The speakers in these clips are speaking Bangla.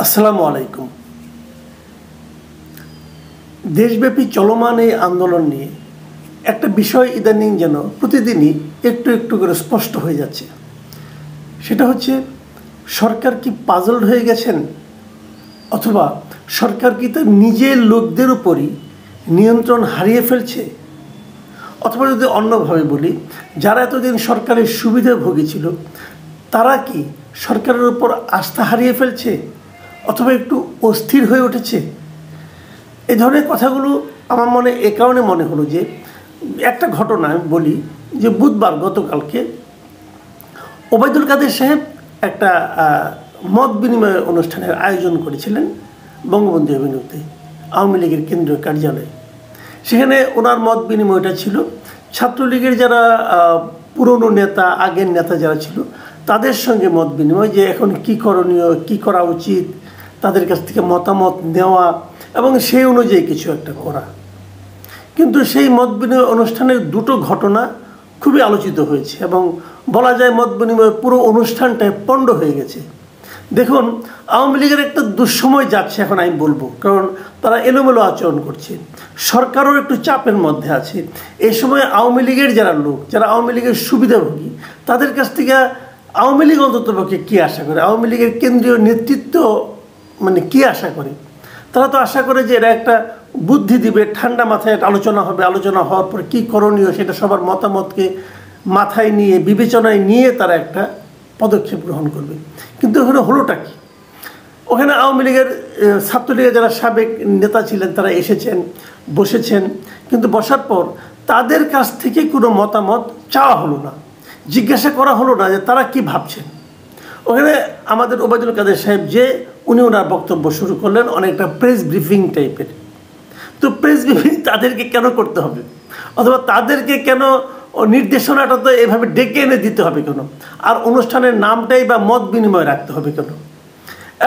আসসালামু আলাইকুম। দেশব্যাপী চলমান এই আন্দোলন নিয়ে একটা বিষয় ইদানিং যেন প্রতিদিনই একটু একটু করে স্পষ্ট হয়ে যাচ্ছে। সেটা হচ্ছে, সরকার কি পাজলড হয়ে গেছেন, অথবা সরকার কি তার নিজের লোকদের উপরই নিয়ন্ত্রণ হারিয়ে ফেলছে, অথবা যদি অন্যভাবে বলি, যারা এতদিন সরকারের সুবিধাভোগী ছিল তারা কি সরকারের উপর আস্থা হারিয়ে ফেলছে, অথবা একটু অস্থির হয়ে উঠেছে। এই ধরনের কথাগুলো আমার মনে এ কারণে মনে হলো যে একটা ঘটনা আমি বলি, যে বুধবার গতকালকে ওবায়দুল কাদের সাহেব একটা মত বিনিময় অনুষ্ঠানের আয়োজন করেছিলেন বঙ্গবন্ধু এভিনিউতে, আওয়ামী লীগের কেন্দ্রীয় কার্যালয়ে। সেখানে ওনার মত বিনিময়টা ছিল ছাত্রলীগের যারা পুরনো নেতা, আগের নেতা যারা ছিল তাদের সঙ্গে মত বিনিময়, যে এখন কি করণীয়, কি করা উচিত, তাদের কাছ থেকে মতামত নেওয়া এবং সেই অনুযায়ী কিছু একটা করা। কিন্তু সেই মত বিনিময় অনুষ্ঠানের দুটো ঘটনা খুবই আলোচিত হয়েছে এবং বলা যায় মত বিনিময়ের পুরো অনুষ্ঠানটাই পণ্ড হয়ে গেছে। দেখুন, আওয়ামী লীগের একটা দুঃসময় যাচ্ছে এখন আমি বলবো, কারণ তারা এলোমেলো আচরণ করছে, সরকারও একটু চাপের মধ্যে আছে। এই সময় আওয়ামী লীগের যারা লোক, যারা আওয়ামী লীগের সুবিধাভোগী, তাদের কাছ থেকে আওয়ামী লীগ অন্ততপক্ষে কী আশা করে, আওয়ামী লীগের কেন্দ্রীয় নেতৃত্ব কী আশা করে? তারা তো আশা করে যে এরা একটা বুদ্ধি দিবে, ঠান্ডা মাথায় একটা আলোচনা হবে, আলোচনা হওয়ার পর কী করণীয় সেটা সবার মতামতকে মাথায় নিয়ে, বিবেচনায় নিয়ে তারা একটা পদক্ষেপ গ্রহণ করবে। কিন্তু ওখানে হলোটা কি? ওখানে আওয়ামী লীগের, ছাত্রলীগের যারা সাবেক নেতা ছিলেন তারা এসেছেন, বসেছেন, কিন্তু বসার পর তাদের কাছ থেকে কোনো মতামত চাওয়া হলো না, জিজ্ঞাসা করা হলো না যে তারা কি ভাবছেন। ওখানে আমাদের ওবায়দুল কাদের সাহেব যে উনি ওনার বক্তব্য শুরু করলেন অনেকটা প্রেস ব্রিফিং টাইপের। তো প্রেস ব্রিফিং তাদেরকে কেন করতে হবে, অথবা তাদেরকে কেন নির্দেশনাটা তো এভাবে ডেকে এনে দিতে হবে কেন, আর অনুষ্ঠানের নামটাই বা মত বিনিময় রাখতে হবে কেন?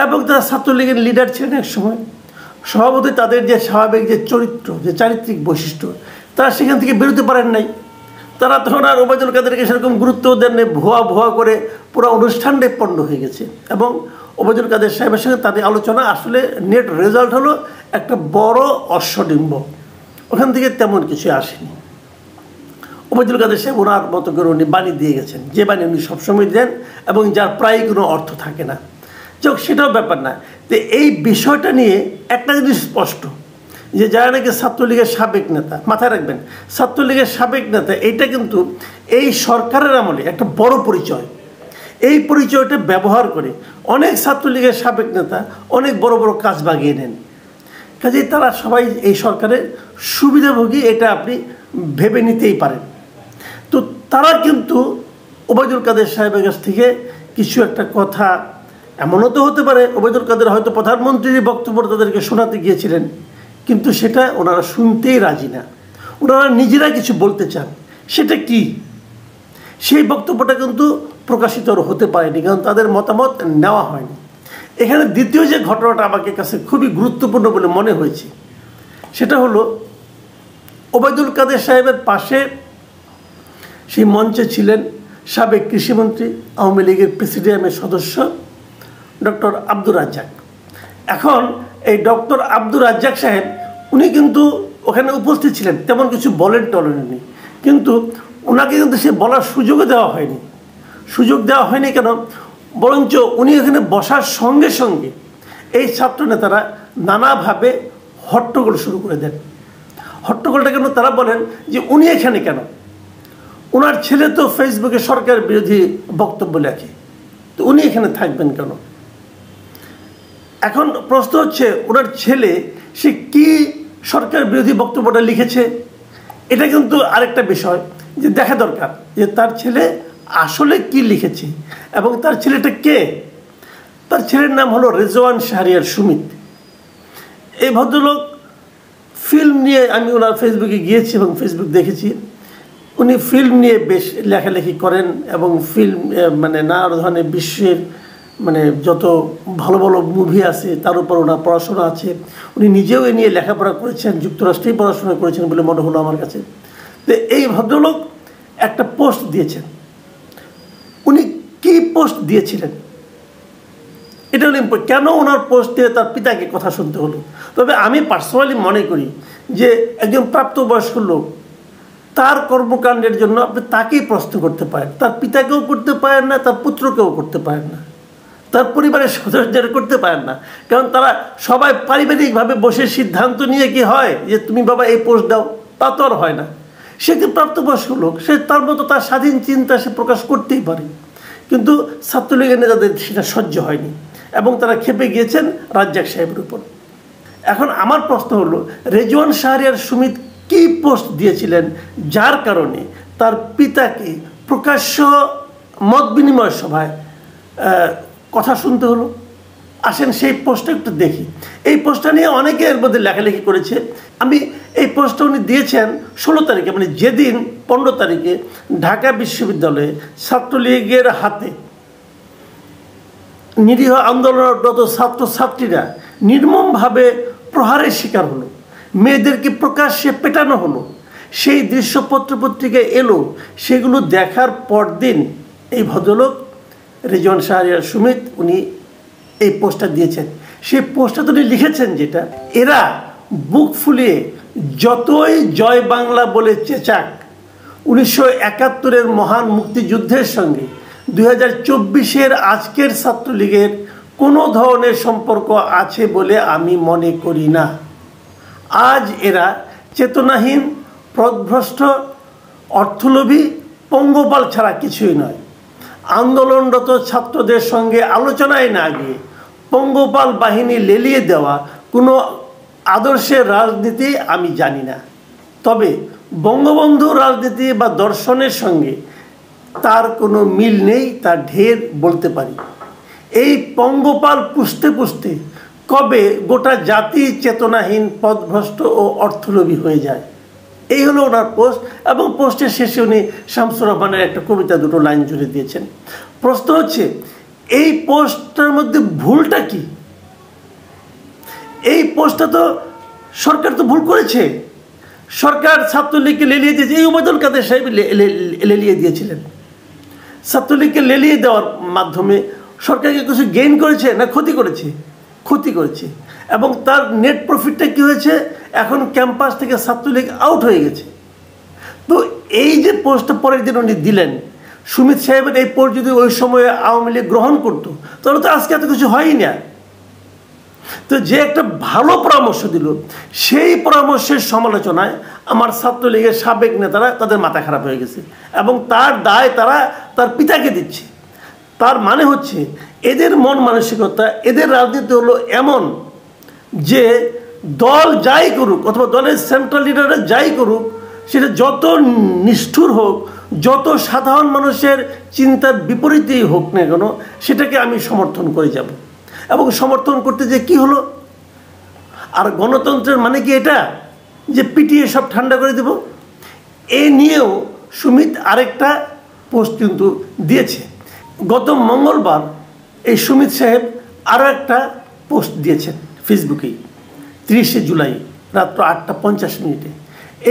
এবং তারা ছাত্রলীগের লিডার ছিলেন এক সময়, স্বভাবতই তাদের যে স্বাভাবিক যে চরিত্র, যে চারিত্রিক বৈশিষ্ট্য, তারা সেখান থেকে বেরোতে পারেন নাই। তারা তখন আর ওবায়দুল কাদেরকে সেরকম গুরুত্ব দেন নাই, ভুয়া ভুয়া করে পুরো অনুষ্ঠানটাই পণ্ড হয়ে গেছে। এবং ওবায়দুল কাদের সাহেবের সঙ্গে তাদের আলোচনা আসলে নেট রেজাল্ট হলো একটা বড় অশ্বডিম্ব, ওখান থেকে তেমন কিছু আসেনি। ওবায়দুল কাদের সাহেব ওনার মতো করে উনি বাণী দিয়ে গেছেন, যে বাণী উনি সবসময় দেন এবং যার প্রায় কোনো অর্থ থাকে না। যাক, সেটাও ব্যাপার না। তো এই বিষয়টা নিয়ে একটা জিনিস স্পষ্ট, যে যারা নাকি ছাত্রলীগের সাবেক নেতা, মাথায় রাখবেন, ছাত্রলীগের সাবেক নেতা এইটা কিন্তু এই সরকারের আমলে একটা বড় পরিচয়। এই পরিচয়টা ব্যবহার করে অনেক ছাত্রলীগের সাবেক নেতা অনেক বড় বড় কাজ বাগিয়ে নেন। কাজেই তারা সবাই এই সরকারের সুবিধাভোগী, এটা আপনি ভেবে নিতেই পারেন। তো তারা কিন্তু ওবায়দুল কাদের সাহেবের কাছ থেকে কিছু একটা কথা, এমনও তো হতে পারে ওবায়দুল কাদের হয়তো প্রধানমন্ত্রীর বক্তব্য তাদেরকে শোনাতে গিয়েছিলেন, কিন্তু সেটা ওনারা শুনতেই রাজি না, ওনারা নিজেরা কিছু বলতে চান। সেটা কি? সেই বক্তব্যটা কিন্তু প্রকাশিত হতে পারেনি, কারণ তাদের মতামত নেওয়া হয়নি। এখানে দ্বিতীয় যে ঘটনাটা আমাকে কাছে খুবই গুরুত্বপূর্ণ বলে মনে হয়েছে, সেটা হলো ওবায়দুল কাদের সাহেবের পাশে সেই মঞ্চে ছিলেন সাবেক কৃষিমন্ত্রী, আওয়ামী লীগের প্রেসিডিয়ামের সদস্য ডক্টর আব্দুর রাজ্জাক। এখন এই ডক্টর আব্দুর রাজ্জাক সাহেব উনি কিন্তু ওখানে উপস্থিত ছিলেন, তেমন কিছু টলেননি, কিন্তু ওনাকে কিন্তু সে বলার সুযোগও দেওয়া হয়নি। সুযোগ দেওয়া হয়নি কেন? বরঞ্চ উনি এখানে বসার সঙ্গে সঙ্গে এই ছাত্র নেতারা নানাভাবে হট্টগোল শুরু করে দেন। হট্টগোলটা কেন? তারা বলেন যে উনি এখানে কেন, ওনার ছেলে তো ফেসবুকে সরকার বিরোধী বক্তব্য লেখে, তো উনি এখানে থাকবেন কেন? এখন প্রশ্ন হচ্ছে, ওনার ছেলে সে কি সরকার বিরোধী বক্তব্যটা লিখেছে? এটা কিন্তু আরেকটা বিষয় যে দেখা দরকার, যে তার ছেলে আসলে কি লিখেছে এবং তার ছেলেটা কে। তার ছেলের নাম হলো রেজওয়ান শাহরিয়ার সুমিত। এই ভদ্রলোক ফিল্ম নিয়ে, আমি ওনার ফেসবুকে গিয়েছি এবং ফেসবুক দেখেছি, উনি ফিল্ম নিয়ে বেশ লেখালেখি করেন এবং ফিল্ম নানা ধরনের বিশ্বের যত ভালো ভালো মুভি আছে তার উপর ওনার পড়াশোনা আছে। উনি নিজেও এ নিয়ে লেখাপড়া করেছেন, যুক্তরাষ্ট্রেই পড়াশোনা করেছেন বলে মনে হলো আমার কাছে। তো এই ভদ্রলোক একটা পোস্ট দিয়েছেন। উনি কি পোস্ট দিয়েছিলেন এটা হলো কেন ওনার পোস্টে তার পিতাকে কথা শুনতে হলো। তবে আমি পার্সোনালি মনে করি যে একজন প্রাপ্তবয়স্ক লোক, তার কর্মকাণ্ডের জন্য আপনি তাকেই প্রশ্ন করতে পারেন, তার পিতাকেও করতে পারেন না, তার পুত্রকেও করতে পারেন না, তার পরিবারের সদস্যদের করতে পারেন না। কারণ তারা সবাই পারিবারিকভাবে বসে সিদ্ধান্ত নিয়ে কি হয় যে তুমি বাবা এই পোস্ট দাও, তা তো আর হয় না। সে একটি প্রাপ্তবয়স্ক লোক, সে তার মতো তার স্বাধীন চিন্তা সে প্রকাশ করতেই পারে। কিন্তু ছাত্রলীগের নেতাদের সেটা সহ্য হয়নি এবং তারা খেপে গিয়েছেন রাজ্জাক সাহেবের উপর। এখন আমার প্রশ্ন হলো, রেজওয়ান শাহরিয়ার সুমিত কী পোস্ট দিয়েছিলেন যার কারণে তার পিতাকে প্রকাশ্য মত বিনিময় সভায় কথা শুনতে হলো? আসেন সেই পোস্টটা একটু দেখি। এই পোস্টটা নিয়ে অনেকে এর মধ্যে লেখালেখি করেছে। আমি এই পোস্টটা উনি দিয়েছেন 16 তারিখে, মানে যেদিন 15 তারিখে ঢাকা বিশ্ববিদ্যালয়ে ছাত্রলীগের হাতে নিরীহ আন্দোলনরত ছাত্রছাত্রীরা নির্মমভাবে প্রহারের শিকার হলো, মেয়েদেরকে প্রকাশ্যে পেটানো হলো, সেই দৃশ্য পত্রপত্রিকায় এলো। সেগুলো দেখার পরদিন এই ভদ্রলোক রেজওয়ান শাহরিয়ার সুমিত উনি এই পোস্টটা দিয়েছেন। সেই পোস্টটা তো উনি লিখেছেন যেটা, এরা বুক ফুলিয়ে যতই জয় বাংলা বলে চেঁচাক, 1971-এর মহান মুক্তিযুদ্ধের সঙ্গে 2024-এর আজকের ছাত্রলীগের কোনো ধরনের সম্পর্ক আছে বলে আমি মনে করি না। আজ এরা চেতনাহীন, পথভ্রষ্ট, অর্থলোভী, পঙ্গপাল ছাড়া কিছুই নয়। আন্দোলনরত ছাত্রদের সঙ্গে আলোচনায় না গিয়ে পঙ্গপাল বাহিনী লেলিয়ে দেওয়া কোনো আদর্শের রাজনীতি আমি জানি না। তবে বঙ্গবন্ধু রাজনীতি বা দর্শনের সঙ্গে তার কোনো মিল নেই, তার ঢের বলতে পারি। এই পঙ্গপাল পুষতে পুষতে কবে গোটা জাতি চেতনাহীন, পথভ্রষ্ট ও অর্থলোভী হয়ে যায়। এই হলো ওনার পোস্ট, এবং পোস্টের শেষে উনি শামসুর রহমানের একটা কবিতা দুটো লাইন জুড়ে দিয়েছেন। প্রশ্ন হচ্ছে, এই পোস্টটার মধ্যে ভুলটা কি? এই পোস্টটা তো সরকার তো ভুল করেছে। সরকার ছাত্রলীগকে লেলিয়ে দিয়েছে, এই ওবায়দুল কাদের সাহেব লেলিয়ে দিয়েছিলেন। ছাত্রলীগকে লেলিয়ে দেওয়ার মাধ্যমে সরকারকে কিছু গেইন করেছে না ক্ষতি করেছে? ক্ষতি করেছে। এবং তার নেট প্রফিটটা কী হয়েছে, এখন ক্যাম্পাস থেকে ছাত্রলীগ আউট হয়ে গেছে। তো এই যে পোস্টটা পরের দিন উনি দিলেন, সুমিত সাহেবের এই পোস্ট যদি ওই সময়ে আওয়ামী লীগ গ্রহণ করতো তাহলে তো আজকে এত কিছু হয়ই না। তো যে একটা ভালো পরামর্শ দিল, সেই পরামর্শের সমালোচনায় আমার ছাত্রলীগের সাবেক নেতারা তাদের মাথা খারাপ হয়ে গেছে এবং তার দায় তারা তার পিতাকে দিচ্ছে। তার মানে হচ্ছে এদের মন মানসিকতা, এদের রাজনীতি হলো এমন যে দল যাই করুক অথবা দলের সেন্ট্রাল লিডাররা যাই করুক, সেটা যত নিষ্ঠুর হোক, যত সাধারণ মানুষের চিন্তার বিপরীতেই হোক না কেন, সেটাকে আমি সমর্থন করে যাব। এবং সমর্থন করতে যে কি হলো? আর গণতন্ত্রের মানে কি এটা যে পিটিয়ে সব ঠান্ডা করে দেব? এ নিয়েও সুমিত আরেকটা পোস্ট কিন্তু দিয়েছে। গত মঙ্গলবার এই সুমিত সাহেব আরও একটা পোস্ট দিয়েছেন ফেসবুকেই, 30শে জুলাই রাত্র 8:50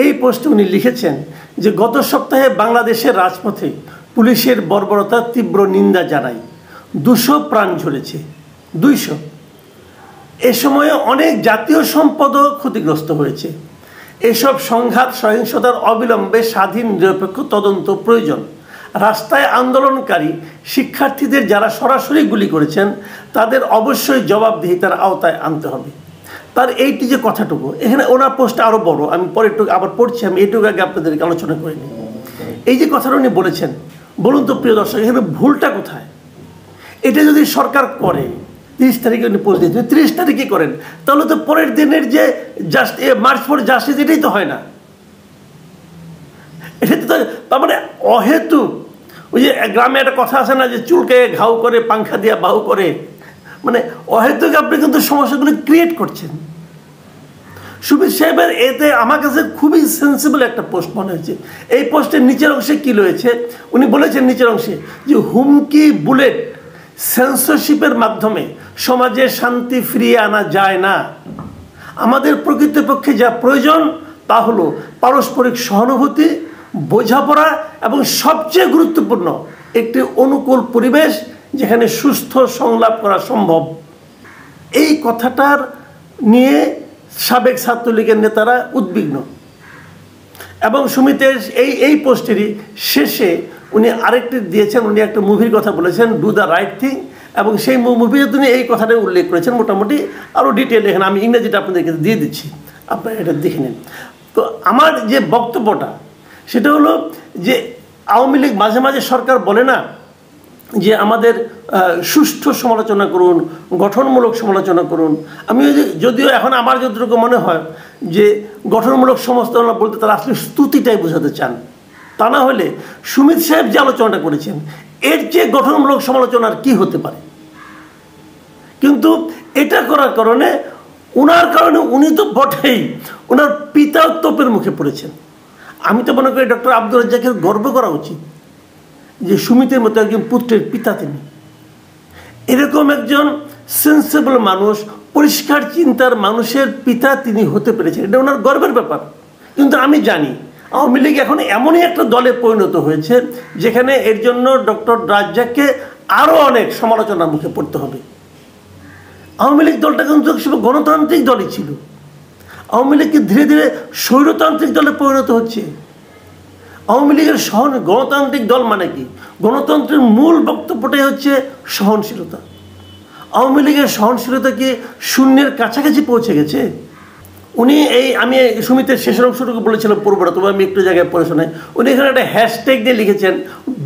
এই পোস্টে উনি লিখেছেন যে গত সপ্তাহে বাংলাদেশের রাজপথে পুলিশের বর্বরতার তীব্র নিন্দা জানাই। 200 প্রাণ ঝরেছে, 200। এ সময়ে অনেক জাতীয় সম্পদও ক্ষতিগ্রস্ত হয়েছে। এসব সংঘাত সহিংসতার অবিলম্বে স্বাধীন নিরপেক্ষ তদন্ত প্রয়োজন। রাস্তায় আন্দোলনকারী শিক্ষার্থীদের যারা সরাসরি গুলি করেছেন তাদের অবশ্যই জবাবদিহিতার আওতায় আনতে হবে। তার এইটি যে কথাটুকু, এখানে ওনার পোস্টটা আরও বড়, আমি পরে একটু আবার পড়ছি, আমি এইটুকু আগে আপনাদেরকে আলোচনা করে নিই। এই যে কথাটা উনি বলেছেন, বলুন তো প্রিয় দর্শক, এখানে ভুলটা কোথায়? এটা যদি সরকার করে, 30 তারিখে উনি পোস্ট দিয়েছেন, 30 তারিখে করেন, তাহলে তো পরের দিনের যে মার্চ ফর জাস্টিস এটাই তো হয় না। এটা তো তার মানে অহেতুক। ওই যে গ্রামে একটা কথা আছে না যে চুলকে ঘাউ করে পাংখা দিয়া বাহু করে, মানে অহেতুক আপনি কিন্তু সমস্যাগুলো ক্রিয়েট করছেন। সুমিত সাহেবের এতে আমার কাছে খুবই সেন্সিবল একটা পোস্ট মনে হয়েছে। এই পোস্টের নিচের অংশে কী রয়েছে উনি বলেছেন, নিচের অংশে যে হুমকি, বুলেট, সেন্সরশিপের মাধ্যমে সমাজে শান্তি ফিরিয়ে আনা যায় না। আমাদের প্রকৃতপক্ষে যা প্রয়োজন তা হলো পারস্পরিক সহানুভূতি, বোঝাপড়া এবং সবচেয়ে গুরুত্বপূর্ণ একটি অনুকূল পরিবেশ, যেখানে সুস্থ সংলাপ করা সম্ভব, এই কথাটার নিয়ে সাবেক ছাত্রলীগের নেতারা উদ্বিগ্ন। এবং সুমিতের এই পোস্টেরই শেষে উনি আরেকটি দিয়েছেন, উনি একটা মুভির কথা বলেছেন, ডু দ্য রাইট থিং, এবং সেই মুভিতে তিনি এই কথাটাই উল্লেখ করেছেন মোটামুটি আরও ডিটেল। এখানে আমি ইংরেজিটা আপনাদেরকে দিয়ে দিচ্ছি, আপনারা এটা দেখে নিন। তো আমার যে বক্তব্যটা সেটা হলো যে আওয়ামী লীগ মাঝে মাঝে সরকার বলে না যে আমাদের সুষ্ঠু সমালোচনা করুন, গঠনমূলক সমালোচনা করুন। আমি যদিও এখন আমার যতটুকু মনে হয় যে গঠনমূলক সমালোচনা বলতে তারা আসলে স্তুতিটাই বোঝাতে চান, তা না হলে সুমিত সাহেব যে আলোচনাটা করেছেন এর চেয়ে গঠনমূলক সমালোচনার কি হতে পারে। কিন্তু এটা করার কারণে ওনার কারণে উনি তো বটেই, ওনার পিতাও তোপের মুখে পড়েছেন। আমি তো মনে করি ডক্টর আব্দুর রাজ্জাকের গর্ব করা উচিত যে সুমিতের মতো একজন পুত্রের পিতা তিনি। এরকম একজন সেন্সেবল মানুষ, পরিষ্কার চিন্তার মানুষের পিতা তিনি হতে পেরেছেন, এটা ওনার গর্বের ব্যাপার। কিন্তু আমি জানি আওয়ামী লীগ এখন এমনই একটা দলে পরিণত হয়েছে যেখানে এর জন্য ডক্টর রাজ্জাককে আরও অনেক সমালোচনার মুখে পড়তে হবে। আওয়ামী লীগ দলটা কিন্তু গণতান্ত্রিক দলই ছিল, আওয়ামী লীগকে ধীরে ধীরে স্বৈরতান্ত্রিক দলে পরিণত হচ্ছে। আওয়ামী লীগের গণতান্ত্রিক দল মানে কি? গণতন্ত্রের মূল বক্তব্যটাই হচ্ছে সহনশীলতা। আওয়ামী লীগের সহনশীলতা কি শূন্যের কাছাকাছি পৌঁছে গেছে? উনি আমি সুমিতের শেষের অংশটুকু বলেছিলাম পূর্বটা, তবে আমি একটু জায়গায় পড়ে শোনাই। উনি এখানে একটা হ্যাশট্যাগ দিয়ে লিখেছেন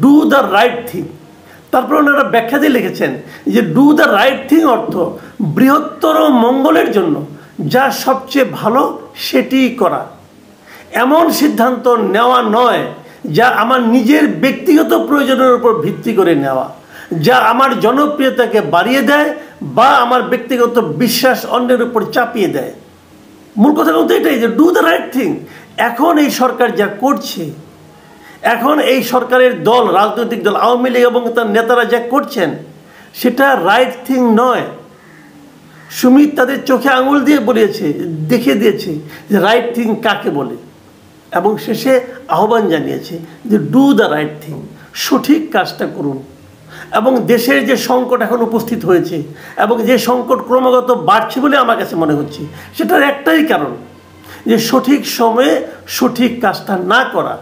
ডু দ্য রাইট থিং। তারপর ওনারা ব্যাখ্যা দিয়ে লিখেছেন যে ডু দ্য রাইট থিং অর্থ বৃহত্তর মঙ্গলের জন্য যা সবচেয়ে ভালো সেটিই করা। এমন সিদ্ধান্ত নেওয়া নয় যা আমার নিজের ব্যক্তিগত প্রয়োজনের উপর ভিত্তি করে নেওয়া, যা আমার জনপ্রিয়তাকে বাড়িয়ে দেয় বা আমার ব্যক্তিগত বিশ্বাস অন্যের উপর চাপিয়ে দেয়। মূল কথা বলতে এটাই যে ডু দ্য রাইট থিং। এখন এই সরকার যা করছে, এখন এই সরকারের দল, রাজনৈতিক দল আওয়ামী লীগ এবং তার নেতারা যা করছেন সেটা রাইট থিং নয়। সুমিত তাদের চোখে আঙুল দিয়ে বলিয়েছে, দেখিয়ে দিয়েছে যে রাইট থিং কাকে বলে, এবং শেষে আহ্বান জানিয়েছে যে ডু দ্য রাইট থিং, সঠিক কাজটা করুন। এবং দেশের যে সংকট এখন উপস্থিত হয়েছে এবং যে সংকট ক্রমাগত বাড়ছে বলে আমার কাছে মনে হচ্ছে, সেটার একটাই কারণ যে সঠিক সময়ে সঠিক কাজটা না করা,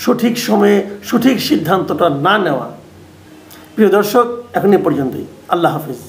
সঠিক সময়ে সঠিক সিদ্ধান্তটা না নেওয়া। প্রিয় দর্শক, এখন এ পর্যন্তই। আল্লাহ হাফিজ।